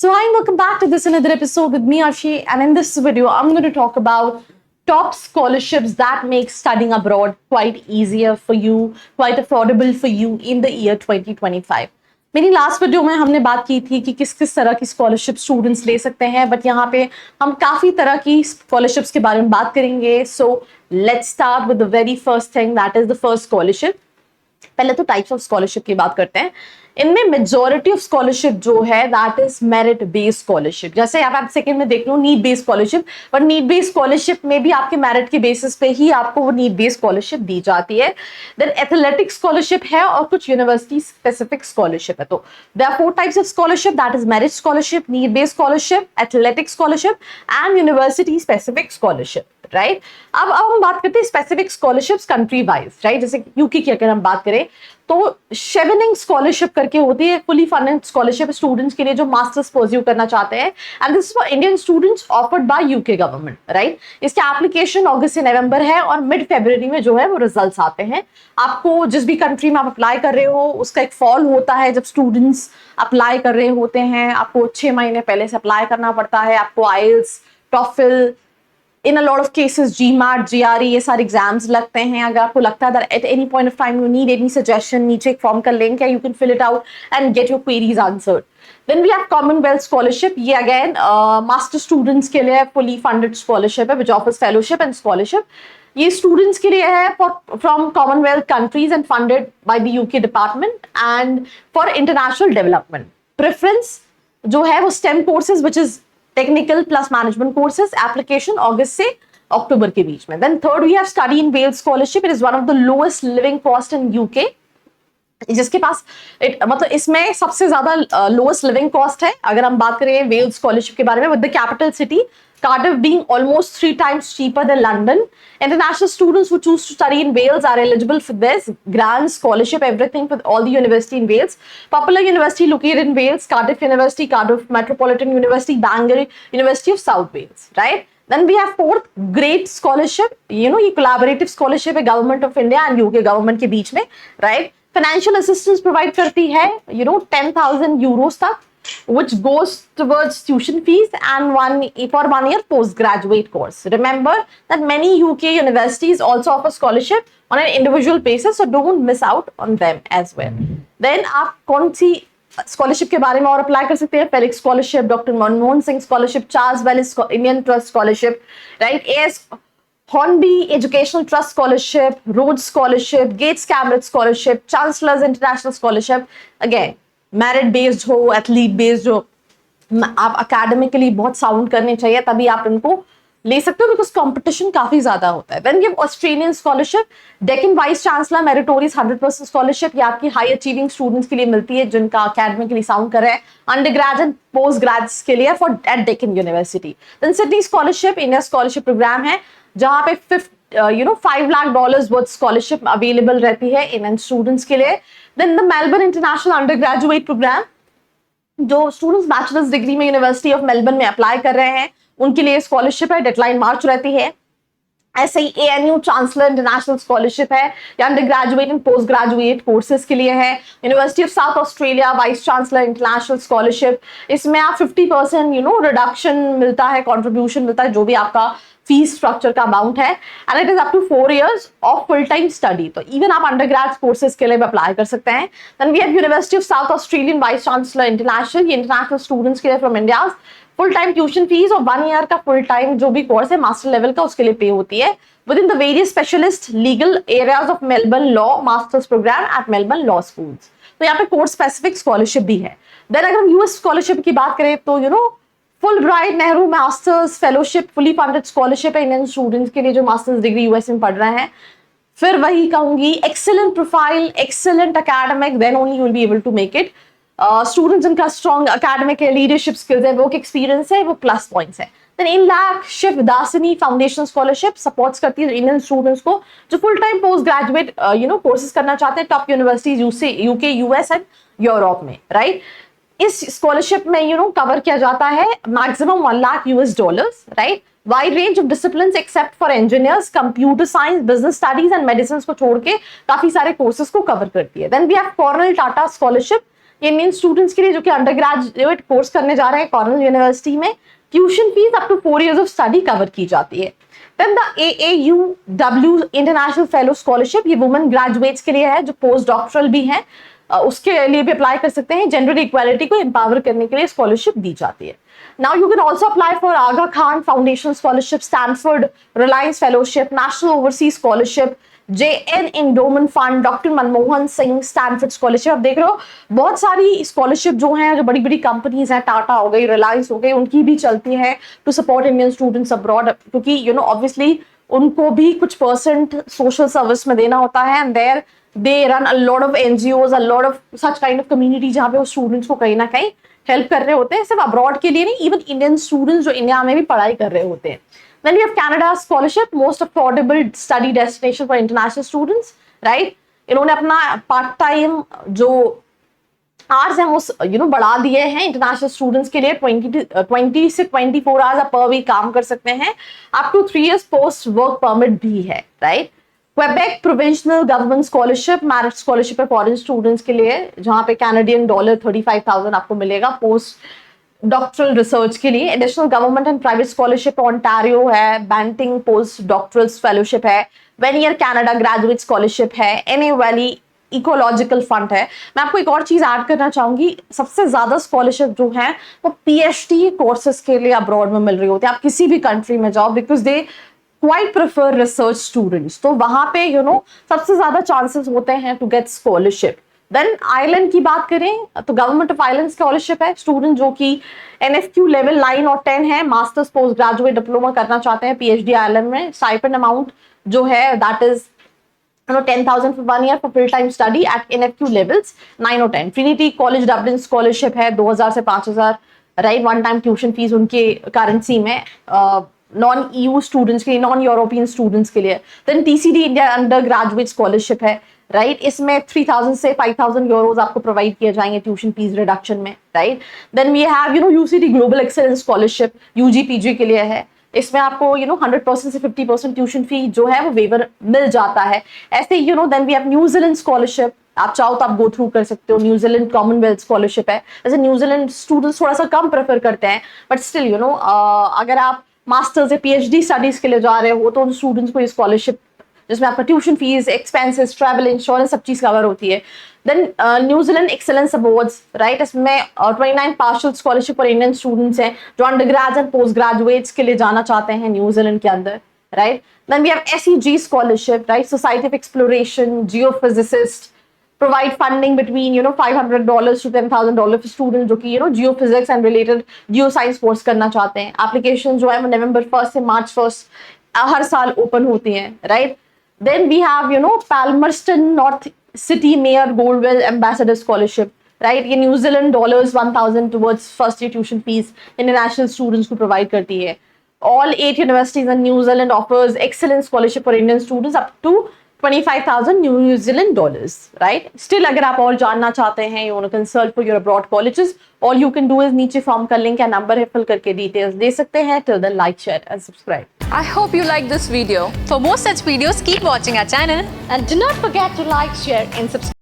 So hi, welcome back to this another episode with me, Arshi, and in this video, I'm going to talk about top scholarships that make studying abroad quite easier for you, quite affordable for you in the year 2025. मेरी last video में हमने बात की थी कि किस किस तरह की स्कॉलरशिप स्टूडेंट्स ले सकते हैं, बट यहाँ पे हम काफी तरह की स्कॉलरशिप्स के बारे में बात करेंगे. So let's start with the very first thing, that is the first scholarship. पहले तो टाइप्स ऑफ स्कॉलरशिप की बात करते हैं. इनमें मेजॉरिटी ऑफ स्कॉलरशिप जो है that is merit based scholarship. जैसे आप सेकंड में देख लो need based scholarship, but need based scholarship में भी आपके मेरिट के बेसिस पे ही आपको वो नीड बेस्ड स्कॉलरशिप दी जाती है. देन एथलेटिक स्कॉलरशिप है और कुछ यूनिवर्सिटी स्पेसिफिक स्कॉलरशिप है. तो there are four types of scholarship, that is merit scholarship, need based scholarship, athletic scholarship and university specific scholarship. Right, अब हम बात करते हैं specific scholarships country wise. Right, जैसे यूके की अगर हम बात करें तो शेवनिंग स्कॉलरशिप करके होती है, फुली फंडेड स्कॉलरशिप स्टूडेंट्स के लिए जो मास्टर्स परस्यू करना चाहते हैं, and this for Indian students offered by UK government. Right, इसके एप्लीकेशन अगस्त से नवंबर है और मिड फरवरी में जो है वो रिजल्ट्स आते हैं. आपको जिस भी कंट्री में आप अप्लाई कर रहे हो उसका एक फॉल होता है जब स्टूडेंट्स अप्लाई कर रहे होते हैं. आपको 6 महीने पहले से अप्लाई करना पड़ता है. आपको आइल्स, टॉफल, in a lot of cases GMAT, GRE ये सारे एग्जाम्स लगते हैं. अगर आपको लगता है that at any point of time you need any suggestion, नीचे एक फॉर्म का लिंक है, you can fill it out and get your queries answered. Then we have Commonwealth Scholarship. ये again मास्टर स्टूडेंट्स के लिए fully funded scholarship है which offers fellowship and scholarship. ये students के लिए है from Commonwealth countries and funded by the UK department and for international development. Preference जो है वो STEM courses which is technical plus management courses. Application अगस्त से अक्टूबर के बीच में. Then third we have study in Wales scholarship. It is one of the lowest living cost in UK. जिसके पास मतलब इसमें सबसे ज्यादा लोएस्ट लिविंग कॉस्ट है. अगर हम बात करें वेल्स स्कॉलरशिप के बारे में, with the capital city Cardiff being almost 3 times cheaper than London. International students who choose to study in Wales are eligible for this grant scholarship, everything with all the university in Wales. Popular university located in Wales: Cardiff University, Cardiff Metropolitan University, Bangor University of South Wales. Right? Then we have fourth great scholarship. You know, ये collaborative scholarship है Government of India and UK government के बीच में. Right? Financial assistance provide करती है 10,000 euros तक, which goes towards tuition fees and for 1 year postgraduate course. Remember that many UK universities also offer scholarship on an individual basis, so don't miss out on them as well. Then आप कौन सी scholarship के बारे में और apply कर सकते हैं? Felix scholarship, doctor Manmohan Singh scholarship, Charles Wallace Indian trust scholarship, right, AS Hornby Educational Trust Scholarship, Rhodes Scholarship, Gates Cambridge Scholarship, Chancellor's International Scholarship. Again, merit based हो, एथलीट बेस्ड हो, आप अकेडमिकली बहुत साउंड करने चाहिए तभी आप इनको ले सकते हो, बिकॉज कंपटीशन काफी ज्यादा होता है. Then give Australian scholarship, Deakin vice chancellor meritorious 100% स्कॉलरशिप. ये आपकी हाई अचीविंग स्टूडेंट्स के लिए मिलती है जिनका अकेडमिकली साउंड कर रहे हैं, under grade and post grades के लिए for at Deakin university. Then Sydney scholarship India scholarship program है जहां पे $5 lakh वर्थ स्कॉलरशिप अवेलेबल रहती है इंडियन स्टूडेंट्स के लिए. Then the Melbourne international under graduate program, जो स्टूडेंट्स बैचलर्स डिग्री में यूनिवर्सिटी ऑफ मेलबर्न में अप्लाई कर रहे हैं उनके लिए स्कॉलरशिप है. डेडलाइन मार्च रहती है. ऐसे ही ANU चांसलर इंटरनेशनल स्कॉलरशिप है, या under graduate and post graduate courses के लिए है. University of south Australia vice chancellor international scholarship, इसमें आप 50% रिडक्शन मिलता है, कॉन्ट्रीब्यूशन मिलता है जो भी आपका फीस स्ट्रक्चर का अमाउंट है, and it is up to 4 years ऑफ फुल टाइम स्टडी. तो इवन आप अंडर ग्रेड कोर्सेज के लिए भी अप्लाई कर सकते हैं. Then we have university of south Australian vice chancellor international, ये इंटरनेशनल स्टूडेंट्स के लिए from India. Full time tuition fees और 1 year का फुल टाइम जो भी कोर्स है मास्टर लेवल का उसके लिए पे होती है with in the various specialist legal areas of Melbourne law masters programme at Melbourne law schools. तो यहाँ पे कोर्स स्पेसिफिक स्कॉलरशिप भी है. देन अगर हम यूएस स्कॉलरशिप की बात करें तो full bright Nehru masters fellowship fully funded scholarship है इंडियन स्टूडेंट्स के लिए जो मास्टर्स डिग्री यूएस में पढ़ रहे हैं. फिर वही कहूंगी, excellent profile, excellent academic, then only you will be able to make it. Students जिनका स्ट्रॉन्ग एकेडमिक लीडरशिप स्किल्स है, वर्क एक्सपीरियंस है, वो प्लस पॉइंट्स है. Then Inlaks Shivdasani foundation scholarship supports करती है इंडियन स्टूडेंट्स को जो full time post graduate courses करना चाहते हैं top universities UK, US and Europe में. राइट, इस स्कॉलरशिप में कवर किया जाता है maximum $1 lakh, right. Wide range of disciplines except for engineers, computer science, business studies and medicine को छोड़ के काफी सारे कोर्सेज को कवर करती है. Then we have Cornell Tata scholarship, Indian students के लिए जो कि अंडर ग्रेजुएट कोर्स करने जा रहे हैं कॉर्नेल यूनिवर्सिटी में, tuition fees up to 4 years of study cover की जाती है। Then the AAUW international fellow scholarship, ये वुमेन ग्रेजुएट्स के लिए है जो पोस्ट डॉक्टरल भी हैं, उसके लिए भी अप्लाई कर सकते हैं। जेंडर इक्वालिटी को एम्पावर करने के लिए स्कॉलरशिप दी जाती है। Now you can also apply for Aga Khan Foundation Scholarship, Stanford Reliance Fellowship, National Overseas Scholarship, JN Endowment Fund, doctor Manmohan Singh Stanford scholarship. आप देख रहे हो बहुत सारी स्कॉलरशिप जो हैं, जो बड़ी बड़ी कंपनीज हैं, टाटा हो गई, रिलायंस हो गई, उनकी भी चलती है to support Indian students abroad, क्योंकि यू नो ऑब्वियसली उनको भी कुछ परसेंट सोशल सर्विस में देना होता है, and there they run a lot of NGOs, a lot of such kind of community जहाँ पे वो स्टूडेंट्स को कहीं ना कहीं हेल्प कर रहे होते हैं, सिर्फ अब्रॉड के लिए नहीं, इवन इंडियन स्टूडेंट्स जो इंडिया में भी पढ़ाई कर रहे होते हैं। Then we have Canada Scholarship, most affordable study destination for international students, right? इन्होंने अपना पार्ट टाइम जो आवर्स हैं वो बढ़ा दिए हैं इंटरनेशनल स्टूडेंट्स के लिए। 20 से 24 आवर्स आप पर वीक काम कर सकते हैं, up to 3 years post work permit भी है, right? Quebec provincial government scholarship, merit scholarship है फॉरेन स्टूडेंट्स के लिए, जहां पे कैनेडियन डॉलर 35,000 आपको मिलेगा पोस्ट डॉक्टरल रिसर्च के लिए। Additional government and private scholarship Ontario है, बैंटिंग पोस्ट डॉक्टरल फेलोशिप है, one year Canada graduate scholarship है, एनए वैली इकोलॉजिकल फंड है। मैं आपको एक और चीज ऐड करना चाहूंगी, सबसे ज्यादा स्कॉलरशिप जो है वो PhD कोर्सेज के लिए अब्रॉड में मिल रही होती है। आप किसी भी कंट्री में जाओ, because they quite prefer research students, तो वहां पे सबसे ज्यादा चांसेस होते हैं to get scholarship. Then Ireland की बात करें तो गवर्नमेंट ऑफ आयरलैंड स्कॉलरशिप है, स्टूडेंट जो कि NFQ लेवल 9 और 10 है, मास्टर्स पोस्ट ग्रेजुएट डिप्लोमा करना चाहते हैं PhD आयरलैंड में, स्टाइपेंड अमाउंट जो है that is 10,000 for 1 year for full time study at NFQ levels 9 और 10। ट्रिनिटी कॉलेज डब्लिन स्कॉलरशिप है 2,000 से 5,000, right? One time tuition fees उनके करेंसी में, नॉन EU स्टूडेंट्स के लिए, नॉन यूरोपियन स्टूडेंट्स के लिए। Then TCD India under graduate scholarship है, राइट? इसमें 3,000 से 5,000 यूरोज आपको प्रोवाइड किए जाएंगे ट्यूशन फीस रिडक्शन में, right? Then we have UCD global excellence scholarship, UG PG के लिए है। इसमें आपको 100% से 50% ट्यूशन फी जो है वो वेवर मिल जाता है। ऐसे then we have New Zealand scholarship, आप चाहो तो आप गो थ्रू कर सकते हो। न्यूजीलैंड कॉमनवेल्थ स्कॉलरशिप है, जैसे न्यूजीलैंड स्टूडेंट्स थोड़ा सा कम प्रेफर करते हैं, बट स्टिल अगर आप मास्टर्स या PhD स्टडीज के लिए जा रहे हो तो उन स्टूडेंट्स को ये स्कॉलरशिप, जिसमें आपका tuition fees, expenses, travel insurance सब चीज कवर होती है। Then New Zealand excellence awards, right? इसमें 29 पार्शियल स्कॉलरशिप और इंडियन स्टूडेंट्स हैं जो under graduate and post graduates के लिए जाना चाहते हैं न्यूजीलैंड के अंदर, right? Then we have SEG scholarship, right? Society of exploration, geophysicist, provide funding between $500 to $10,000 for students जो कि geophysics and related geoscience course करना चाहते हैं। एप्लीकेशन जो है वो November 1 से March 1 हर साल ओपन होती हैं, right? Then we have Palmerston North city mayor Goldwell ambassador scholarship, right? ये New Zealand dollars 1,000 towards first year tuition fees international students को प्रोवाइड करती है। All 8 universities in New Zealand offers excellent scholarship for Indian students up to 25,000 New Zealand dollars, right? Still, अगर आप और जानना चाहते हैं, you want to consult for your abroad colleges, all you can do is नीचे form का link या number है, फिल करके डिटेल्स दे सकते हैं। Till then, like, share and subscribe. I hope you like this video. For more such videos, keep watching our channel And do not forget to like, share and subscribe.